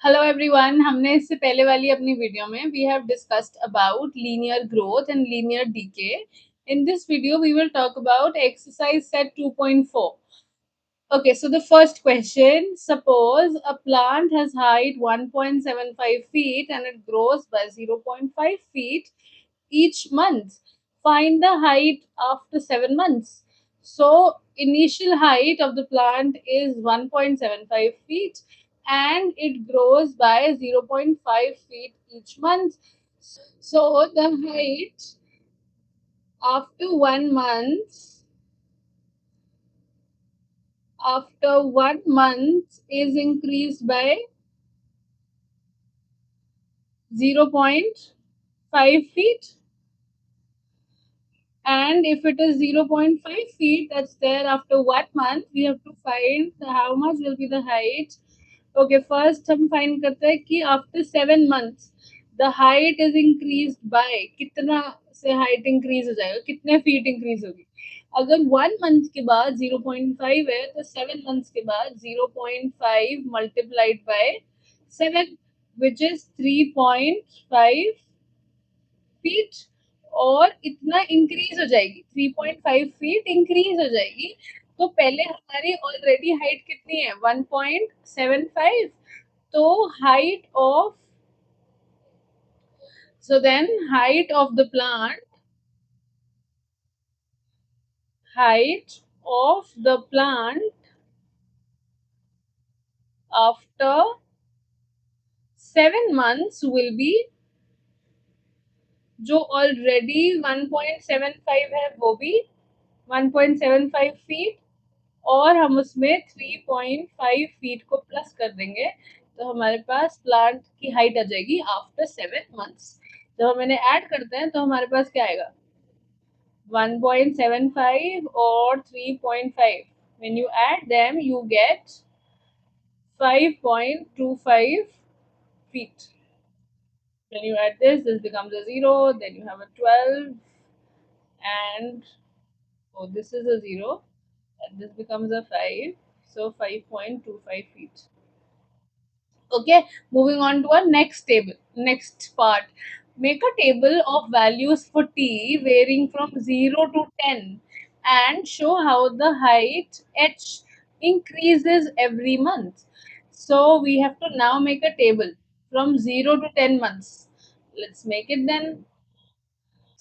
Hello everyone, हमने इससे पहले वाली अपनी वीडियो में we have discussed about linear growth and linear decay. In this video, we will talk about exercise set 2.4. Okay, so the first question: suppose a plant has height 1.75 feet and it grows by 0.5 feet each month. Find the height after 7 months. So, initial height of the plant is 1.75 feet and it grows by 0.5 feet each month. So, the height after 1 month is increased by 0.5 feet, and if it is 0.5 feet that's there after 1 month, we have to find how much will be the height. Okay, first हम find करते हैं कि after 7 months the height is increased by कितना से height increase हो जाएगा, कितने feet increase होगी. अगर 1 month के बाद 0.5 है तो 7 months के बाद 0.5 multiplied by 7, which is 3.5 feet, और इतना इंक्रीज हो जाएगी, 3.5 फीट इंक्रीज हो जाएगी. तो पहले हमारी ऑलरेडी हाइट कितनी है, 1.75. तो height of so then height of the plant after 7 months will be, जो ऑलरेडी 1.75 है वो भी 1.75 फीट, और हम उसमें 3.5 फीट को प्लस कर देंगे तो हमारे पास प्लांट की हाइट आ जाएगी आफ्टर 7 मंथ्स. जब हम इन्हें ऐड करते हैं तो हमारे पास क्या आएगा, 1.75 और 3.5. when you add them you get 5.25 feet. When you add this becomes a 0, then you have a 12, and this is a 0, and this becomes a 5, so 5.25 feet. Okay, moving on to our next part. Make a table of values for t varying from 0 to 10 and show how the height h increases every month. So we have to now make a table from 0 to 10 months. Let's make it then.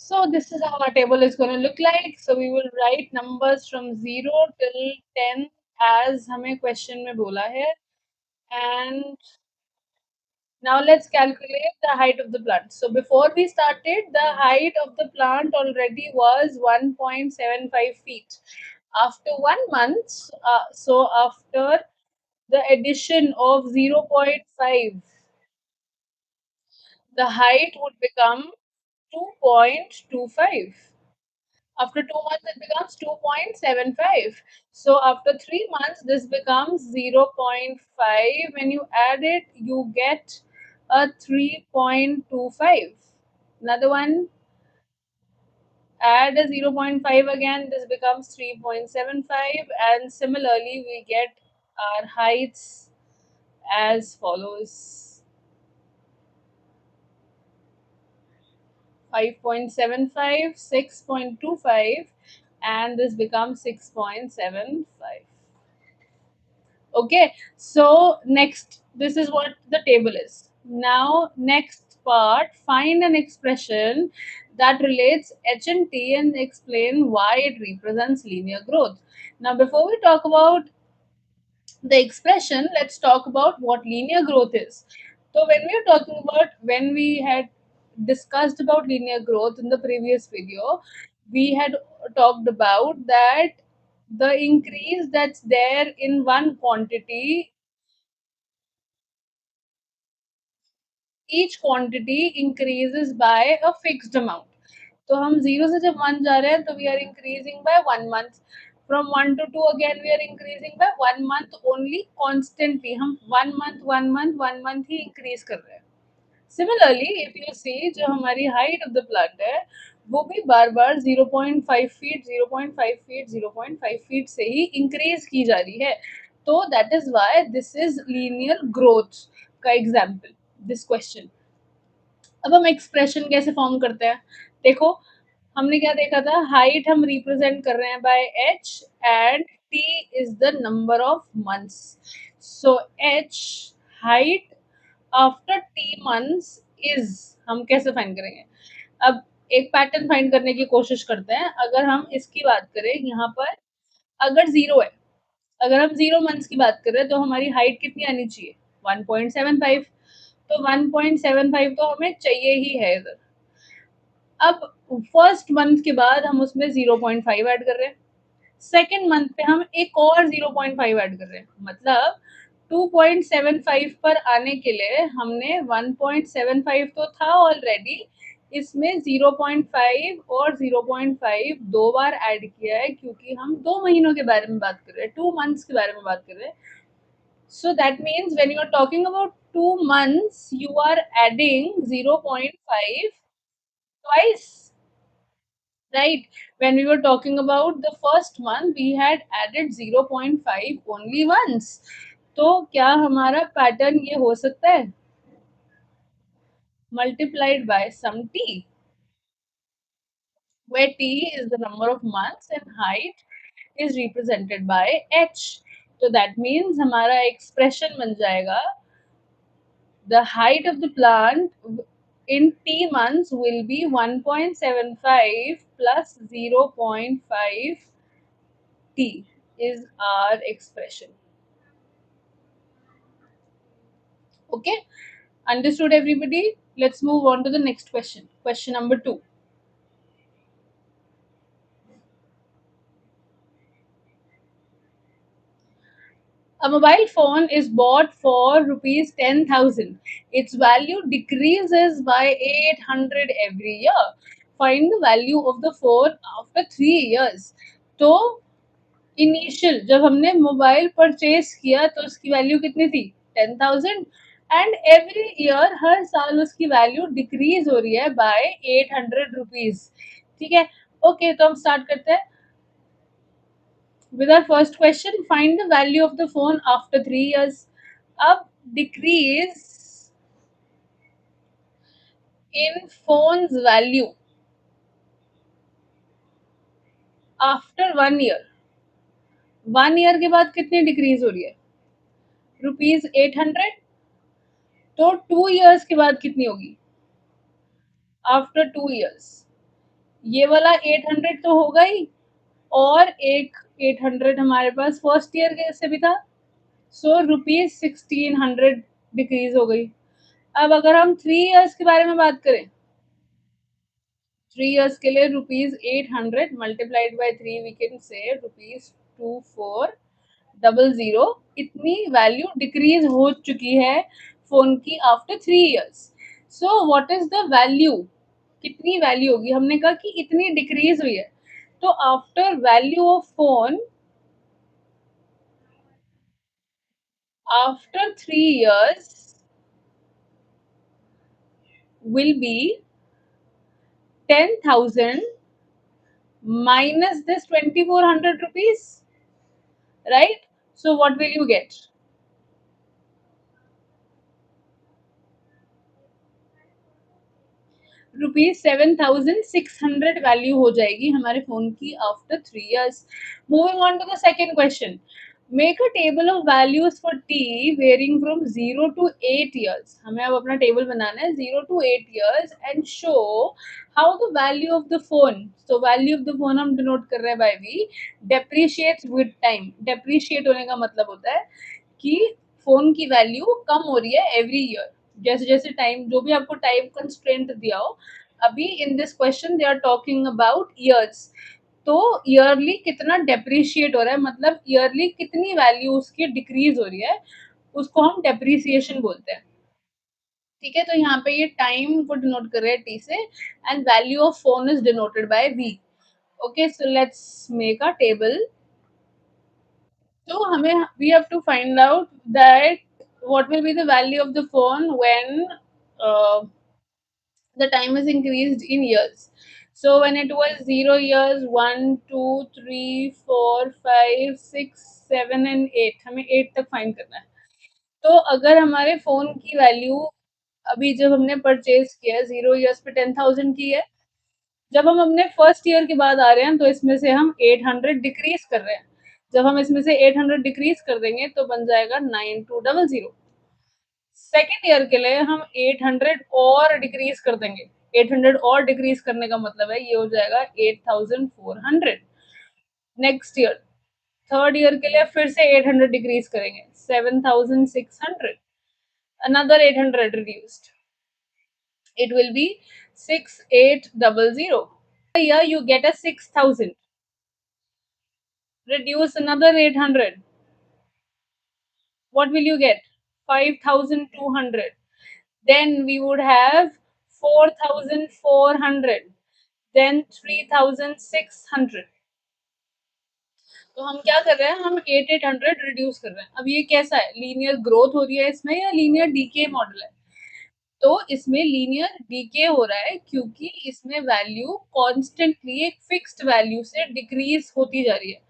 So this is how our table is going to look like. So we will write numbers from 0 till 10 as हमें question में बोला है, and now let's calculate the height of the plant. So before we started, the height of the plant already was 1.75 feet. After 1 month, so after the addition of 0.5, the height would become 2.25. After 2 months, it becomes 2.75. So after 3 months, this becomes 0.5. When you add it, you get a 3.25. Another one, add a 0.5 again, this becomes 3.75. And similarly, we get our heights as follows: 5.75, 6.25, and this becomes 6.75. Okay, so next, this is what the table is. Now, next part, find an expression that relates H and T and explain why it represents linear growth. Now, before we talk about the expression, let's talk about what linear growth is. So when we had discussed about linear growth in the previous video, we had talked about that the increase that's there in one quantity, each quantity increases by a fixed amount. तो हम 0 से जब 1 जा रहे हैं तो we are increasing by 1 month. From 1 to 2 again we are increasing by 1 month only constantly. हम 1 month ही increase कर रहे हैं. Similarly, if you see, जो हमारी height of the plant है वो भी बार बार 0.5 फीट 0.5 फीट 0.5 फीट से ही increase की जा रही है. तो that is why this is linear growth. का एग्जाम्पल, दिस क्वेश्चन। अब हम एक्सप्रेशन कैसे फॉर्म करते हैं? देखो, हमने क्या देखा था, हाइट हम रिप्रेजेंट कर रहे हैं by H, and T is the number of months. So H, height after T months, is, हम कैसे फाइंड करेंगे? अब एक पैटर्न फाइंड करने की कोशिश करते हैं। अगर हम इसकी बात करें यहाँ पर, अगर जीरो है, अगर हम 0 मंथ्स की बात कर रहे हैं तो हमारी हाइट कितनी आनी चाहिए? 1.75। तो 1.75 तो हमें चाहिए ही है इधर। अब फर्स्ट मंथ के बाद हम उसमें 0.5 ऐड कर रहे हैं, सेकेंड मंथ पे हम एक और 0.5 ऐड कर रहे हैं, मतलब 2.75 पर आने के लिए हमने 1.75 तो था ऑलरेडी, इसमें 0.5 और 0.5 दो बार ऐड किया है, क्योंकि हम 2 महीनों के बारे में बात कर रहे हैं, 2 मंथ्स के बारे में बात कर रहे हैं। So that means when you are talking about 2 months, you are adding 0.5 twice, right? When we were talking about the first month, we had added 0.5 only once. तो क्या हमारा पैटर्न ये हो सकता है? Multiplied by some t, where t is the number of months and height is represented by h. तो that means हमारा expression बन जाएगा, the height of the plant in T months will be 1.75 plus 0.5 T is our expression. Okay, understood everybody? Let's move on to the next question. Question number 2. A mobile phone is bought for rupees 10,000. Its value decreases by 800 every year. Find the value of the phone after 3 years. तो initial जब हमने mobile purchase किया तो उसकी value कितनी थी? 10,000। And every year, हर साल उसकी वैल्यू डिक्रीज हो रही है बाय 800 रुपीज। ठीक है, ओके, तो हम स्टार्ट करते हैं with our first question. Find the value of the phone after 3 years. अब decrease in phone's value after 1 year, 1 year के बाद कितनी डिक्रीज हो रही है? ₹800। तो 2 इयर्स के बाद कितनी होगी? आफ्टर 2 इयर्स, ये वाला 800 तो होगा ही, और एक 800 हमारे पास फर्स्ट ईयर के से भी था। सो ₹1600 डिक्रीज हो गई। अब अगर हम 3 इयर्स के बारे में बात करें, 3 इयर्स के लिए ₹800 multiplied by 3, we can say ₹2400, इतनी वैल्यू डिक्रीज हो चुकी है फोन की after 3 years. So what is the value? कितनी वैल्यू होगी? हमने कहा कि इतनी डिक्रीज हुई है, तो after value of phone after 3 years will be 10,000 minus this 2,400 rupees, right? So what will you get? ₹7,600 value हो जाएगी हमारे फोन की after 3 years. Moving on to the second question. Make a table of values for T varying from 0 to 8 years. हमें अब अपना table बनाना है 0 to 8 years, and show how the value of the phone, तो value of the phone हम denote कर रहे हैं by V, depreciates with time. Depreciate होने का मतलब होता है कि फोन की वैल्यू कम हो रही है एवरी ईयर, जैसे जैसे टाइम, जो भी आपको टाइम कंस्ट्रेंट दिया हो। अभी in this question they are talking about years, तो ईयरली कितना डेप्रिशिएट हो रहा है, मतलब ईयरली कितनी वैल्यू उसकी डिक्रीज हो रही है, उसको हम डेप्रिसिएशन बोलते हैं। ठीक है, तो यहाँ पे ये टाइम को डिनोट कर रहे हैं टी से, and value of phone is denoted by V. Okay, so let's make a table. तो हमें, we have to find out that what will be the value of the phone when uh, the time is increased in years. So when it was 0 years, 1, 2, 3, 4, 5, 6, 7 and 8, हमें 8 तक find करना है। तो अगर हमारे phone की वैल्यू अभी जब हमने परचेज़ किया है 0 ईयर्स पे 10,000 की है, जब हम अपने फर्स्ट ईयर के बाद आ रहे हैं तो इसमें से हम 800 डिक्रीज़ कर रहे हैं। जब हम इसमें से 800 डिक्रीज़ कर देंगे तो बन जाएगा 9200। सेकंड ईयर के लिए हम 800 और डिक्रीज़ कर देंगे। 800 और डिक्रीज़ करने का मतलब है ये हो जाएगा 8400। नेक्स्ट ईयर थर्ड ईयर के लिए फिर से 800 डिक्रीज़ करेंगे, 7600। Another 800 reduced. It will be 6800. Here you get a 6000. Reduce another 800. What will you get? 5200. Then we would have 4400. Then 3600. तो हम क्या कर रहे हैं, हम 8800 रिड्यूस कर रहे हैं। अब ये कैसा है, लीनियर ग्रोथ हो रही है इसमें या लीनियर डीके मॉडल है? तो इसमें लीनियर डीके हो रहा है क्योंकि इसमें वैल्यू कॉन्स्टेंटली एक फिक्स्ड वैल्यू से डिक्रीज होती जा रही है।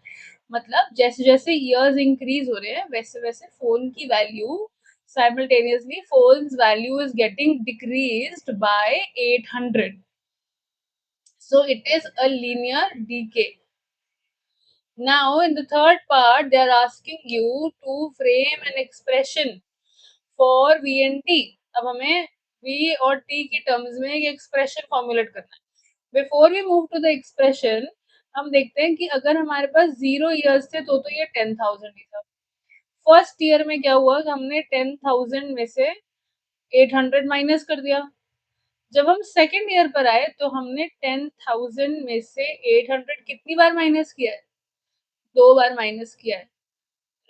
मतलब जैसे जैसे ईयर्स इंक्रीज हो रहे हैं वैसे वैसे फोन की value simultaneously phones value is getting decreased bye 800, so it is a linear decay. Now in the third part they are asking you to frame an expression for V and T. अब हमें we और T की terms में एक expression formulate करना है। Before we move to the expression हम देखते हैं कि अगर हमारे पास 0 ईयर्स थे तो ये 10,000 ही था। फर्स्ट ईयर में क्या हुआ कि हमने 10,000 में से 800 माइनस कर दिया। जब हम सेकेंड ईयर पर आए तो हमने 10,000 में से 800 कितनी बार माइनस किया है? 2 बार माइनस किया है,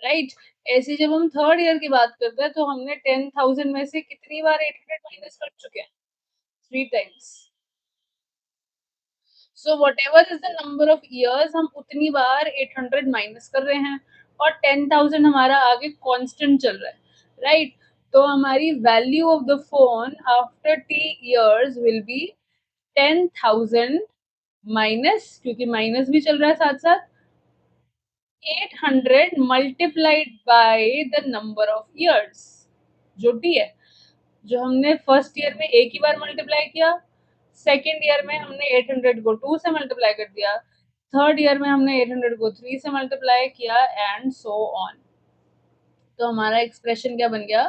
राइट। ऐसे जब हम थर्ड ईयर की बात करते हैं तो हमने 10,000 में से कितनी बार 800 माइनस कर चुके हैं? 3 times. So what ever is the number of years हम उतनी बार 800 माइनस कर रहे हैं और 10,000 हमारा आगे कांस्टेंट चल रहा है, राइट। तो हमारी value of the phone after T years will B 10,000 minus, क्योंकि माइनस भी चल रहा है साथ साथ, 800 multiplied by the number of years जो टी है, जो हमने फर्स्ट ईयर में एक ही बार मल्टीप्लाई किया, सेकेंड ईयर में हमने 800 को 2 से मल्टीप्लाई कर दिया, थर्ड ईयर में हमने 800 को 3 से मल्टीप्लाई किया एंड सो ऑन। तो हमारा एक्सप्रेशन क्या बन गया?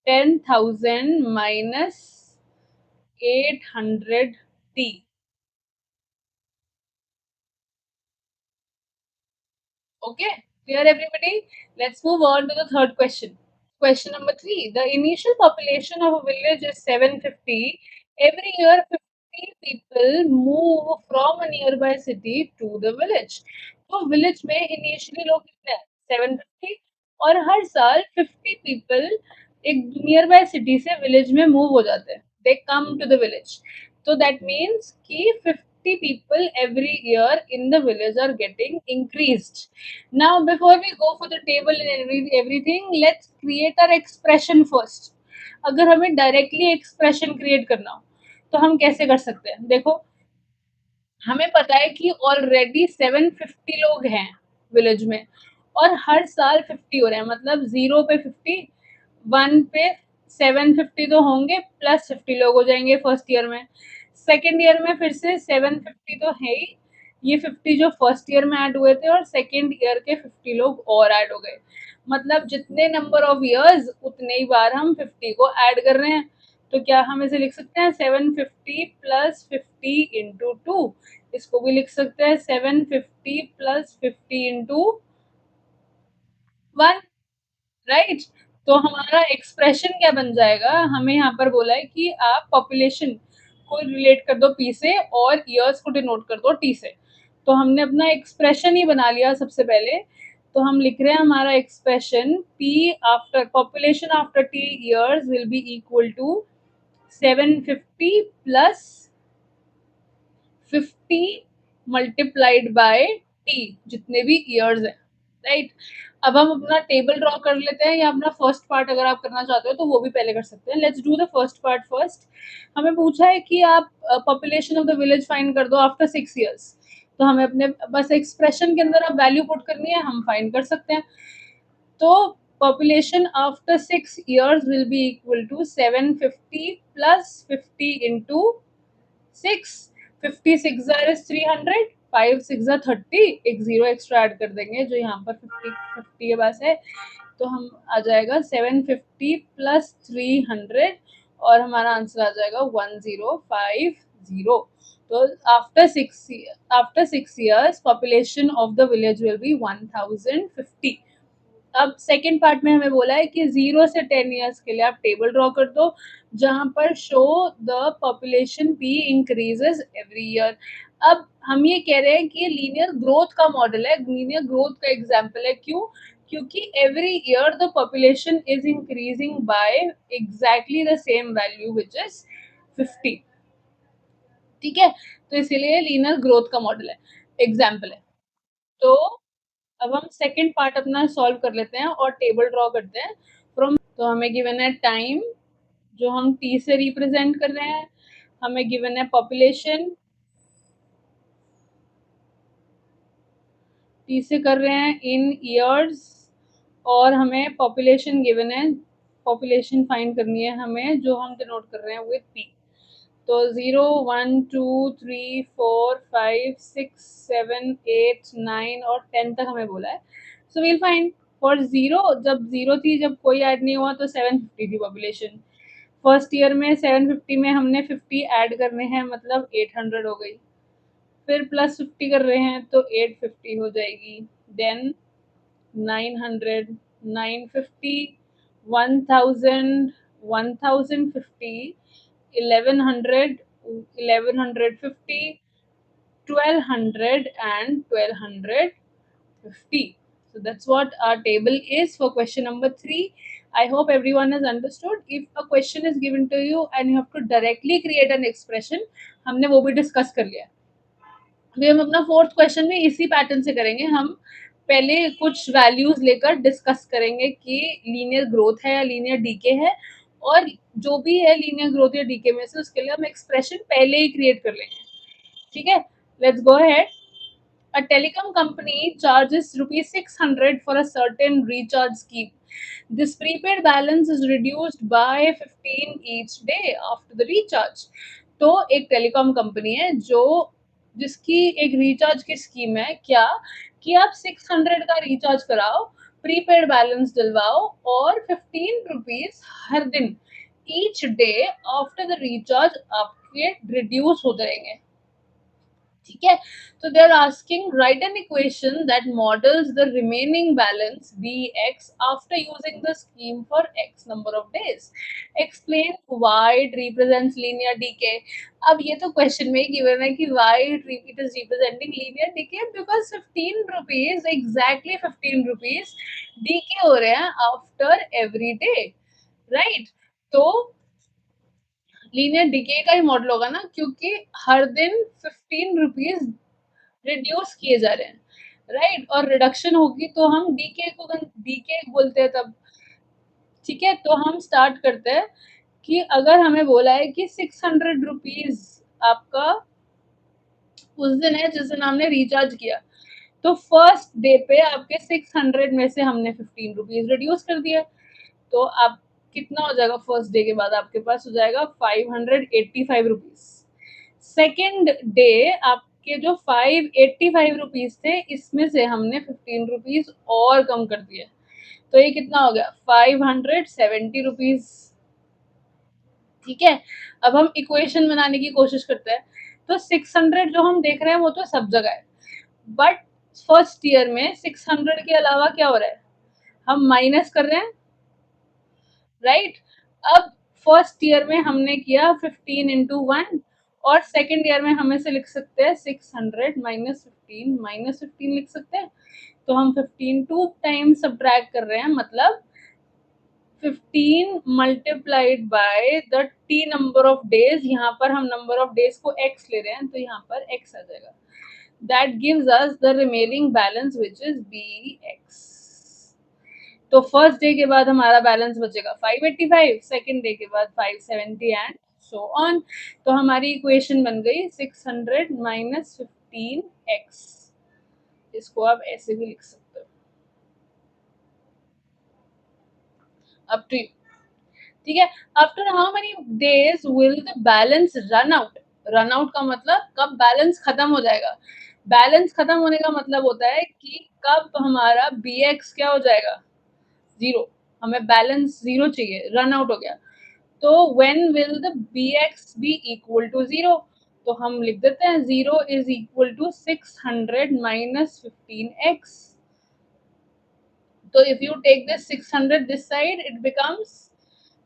10,000 minus 800 T. Okay, clear everybody? Let's move on to the third question. Question number 3. The initial population of a village is 750. Every year, 50 people move from a nearby city to the village. तो village में initially लोग कितने हैं? 750 और हर साल 50 people एक nearby city से village में move हो जाते हैं. They come to the village. So that means कि 50 people every year in the village are getting increased. Now, before we go for the table and everything, let's create our expression first. अगर हमें directly expression create करना हो तो हम कैसे कर सकते हैं? देखो, हमें पता है कि ऑलरेडी 750 लोग हैं विलेज में और हर साल 50 हो रहे हैं, मतलब 0 पे 50, 1 पे 750 तो होंगे, प्लस 50 लोग हो जाएंगे फर्स्ट ईयर में। सेकेंड ईयर में फिर से 750 तो है ही, ये 50 जो फर्स्ट ईयर में ऐड हुए थे और सेकेंड ईयर के 50 लोग और ऐड हो गए। मतलब जितने नंबर ऑफ ईयर्स उतने ही बार हम 50 को ऐड कर रहे हैं। तो क्या हम इसे लिख सकते हैं 750 प्लस 50 इंटू 2? इसको भी लिख सकते हैं 750 प्लस 50 इंटू 1, राइट। तो हमारा एक्सप्रेशन क्या बन जाएगा? हमें यहाँ पर बोला है कि आप पॉपुलेशन को रिलेट कर दो पी से और ईयर्स को डिनोट कर दो टी से। तो हमने अपना एक्सप्रेशन ही बना लिया सबसे पहले। तो हम लिख रहे हैं हमारा expression P after population after T years will be equal to 750 plus 50 multiplied by T, जितने भी ईयर्स हैं, राइट। अब हम अपना टेबल ड्रॉ कर लेते हैं या अपना फर्स्ट पार्ट अगर आप करना चाहते हो तो वो भी पहले कर सकते हैं। Let's do the first part first. हमें पूछा है कि आप population of the village find कर दो आफ्टर 6 ईयर्स। तो हमें अपने बस एक्सप्रेशन के अंदर अब वैल्यू पुट करनी है, हम फाइंड कर सकते हैं। तो population after 6 years will be equal to 750 plus 50 into 6. 50 6 is 300, 5 6 30, एक जीरो एक्स्ट्रा ऐड कर देंगे जो यहाँ पर 50 के पास है, तो हम आ जाएगा 750 प्लस 300 और हमारा आंसर आ जाएगा 1050. तो after 6 years population of the village will be 1050. अब सेकेंड पार्ट में हमें बोला है कि 0 से 10 years के लिए आप टेबल ड्रॉ कर दो जहां पर show the population P increases every year. अब हम ये कह रहे हैं कि ये लीनियर ग्रोथ का मॉडल है, लीनियर ग्रोथ का एग्जाम्पल है. क्यों? क्योंकि every year the population is increasing by exactly the same value which is 50. ठीक है, तो इसीलिए लीनियर ग्रोथ का मॉडल है, एग्जाम्पल है. तो अब हम सेकेंड पार्ट अपना सॉल्व कर लेते हैं और टेबल ड्रॉ करते हैं फ्रॉम. तो हमें गिवन है टाइम जो हम टी से रिप्रेजेंट कर रहे हैं, हमें गिवन है पॉपुलेशन टी से कर रहे हैं इन ईयर्स, और हमें पॉपुलेशन गिवन है, पॉपुलेशन फाइंड करनी है हमें जो हम डिनोट कर रहे हैं विद पी. तो 0 1 2 3 4 5 6 7 8 9 और 10 तक हमें बोला है. So we'll find for zero, जब जीरो थी, जब कोई ऐड नहीं हुआ तो 750 थी पॉपुलेशन. फर्स्ट ईयर में 750 में हमने 50 ऐड करने हैं, मतलब 800 हो गई. फिर प्लस 50 कर रहे हैं तो 850 हो जाएगी. Then 900, 950, 1000, 1050, 1100, 1150, 1200 and 1250. So that's what our table is for question number 3. I hope everyone has understood. If a question is given to you and you have to directly create an expression, हमने वो भी discuss कर लिया. अभी हम अपना fourth question भी इसी पैटर्न से करेंगे. हम पहले कुछ वैल्यूज लेकर डिस्कस करेंगे कि लीनियर ग्रोथ है या लीनियर डीके है, और जो भी है लीनियर ग्रोथ या डीके में से उसके लिए हम एक्सप्रेशन पहले ही क्रिएट कर लेंगे. ठीक है, let's go ahead. A telecom company charges rupees 600 for a certain recharge scheme. This prepaid balance is reduced by 15 each day after the recharge. तो एक टेलीकॉम कंपनी है जो जिसकी एक रिचार्ज की स्कीम है, क्या कि आप 600 का रिचार्ज कराओ, प्रीपेड बैलेंस डलवाओ और 15 रुपीज हर दिन each day after the recharge आपके रिड्यूस होते रहेंगे. ठीक है, तो they are asking write an equation that models the remaining balance bx after using the scheme for x number of days. Explain why it represents linear decay. अब ये तो question में ही गिवन है कि why it is representing linear decay, because 15 rupees, exactly 15 rupees decay हो रहे हैं आफ्टर एवरी डे, राइट. तो लीनियर डिके का ही मॉडल होगा ना, क्योंकि हर दिन 15 रुपीज रिड्यूस किए जा रहे हैं, राइट. और रिडक्शन होगी तो हम डीके को डीके बोलते हैं तब. ठीक है, तो हम स्टार्ट करते हैं कि अगर हमें बोला है कि 600 रुपीज आपका उस दिन है जिस दिन हमने रिचार्ज किया, तो फर्स्ट डे पे आपके 600 में से हमने 15 रुपीज रिड्यूस कर दिया, तो आप कितना हो जाएगा फर्स्ट डे के बाद, आपके पास हो जाएगा 585 रुपीज. सेकेंड डे आपके जो 585 रुपीज थे, इसमें से हमने 15 रुपीज और कम कर दिया, तो ये कितना हो गया 570 रुपीज. ठीक है, अब हम इक्वेशन बनाने की कोशिश करते हैं. तो 600 जो हम देख रहे हैं वो तो सब जगह है, बट फर्स्ट ईयर में 600 के अलावा क्या हो रहा है, हम माइनस कर रहे हैं, राइट. अब फर्स्ट ईयर में हमने किया 15 इंटू 1, और सेकेंड ईयर में हमें से लिख सकते हैं 600 माइनस 15 लिख सकते हैं. तो हम 15 टू टाइम्स सब्ट्रैक्ट कर रहे हैं, मतलब 15 multiplied by the T number of days. यहाँ पर हम नंबर ऑफ डेज को x ले रहे हैं, तो यहाँ पर x आ जाएगा. That gives us the remaining balance which is bx. तो फर्स्ट डे के बाद हमारा बैलेंस बचेगा 585, सेकेंड डे के बाद 570 एंड सो ऑन. तो हमारी इक्वेशन बन गई 600 माइनस 15x. इसको आप ऐसे भी लिख सकते हो. up to you. ठीक है. After how many days will the balance run out. Run out का मतलब कब बैलेंस खत्म हो जाएगा. बैलेंस खत्म होने का मतलब होता है कि कब हमारा बी एक्स क्या हो जाएगा, जीरो. हमें बैलेंस जीरो चाहिए, रन आउट हो गया. तो when will the B X be equal to zero. तो हम लिख देते हैं zero is equal to 600 minus 15x. So if you take this 600 this side, it becomes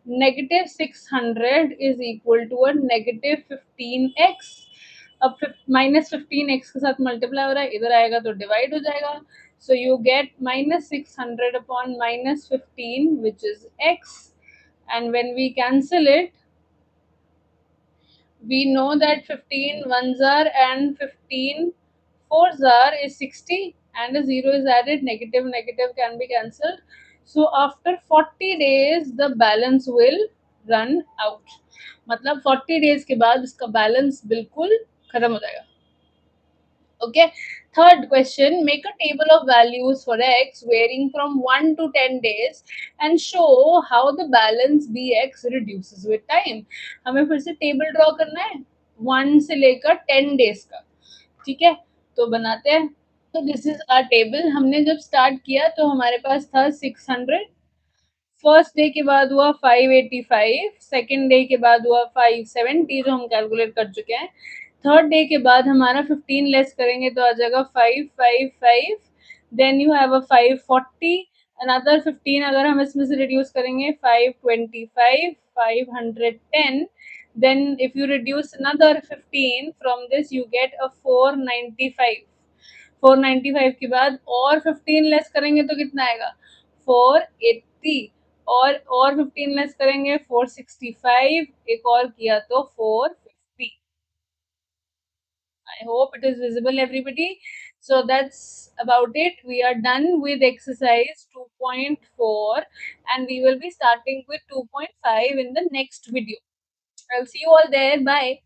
negative 600 is equal to a negative 15x. अब minus 15x के साथ multiply हो रहा है, इधर आएगा तो डिवाइड हो जाएगा. So you get minus 600 upon minus 15 which is x. And when we cancel it, we know that 15 ones are and 15 fours are is 60, and a 0 is added, negative negative can be cancelled. So after 40 days the balance will run out. मतलब 40 days के बाद इसका balance बिल्कुल खत्म हो जाएगा. Okay. Third question, make a table of values for x varying from 1 to 10 days and show how the balance bx reduces with time. हमें फिर से टेबल ड्रॉ करना है 1 से लेकर 10 डेज का. ठीक है, तो बनाते हैं. तो दिस इज आवर टेबल. हमने जब स्टार्ट किया तो हमारे पास था 600. फर्स्ट डे के बाद हुआ 585. सेकेंड डे के बाद हुआ 570 जो हम कैलकुलेट कर चुके हैं. थर्ड डे के बाद हमारा 15 लेस करेंगे तो आ जाएगा 555. Then you have a 540. Another 15 अगर हम इसमें से रिड्यूस करेंगे 525, 510. Then if you reduce another 15 from this you get a 495. 495 के बाद और 15 लेस करेंगे तो कितना आएगा 480. और 15 लेस करेंगे 465. एक और किया तो 450. I hope it is visible everybody. So that's about it. We are done with exercise 2.4 and we will be starting with 2.5 in the next video. I'll see you all there. Bye.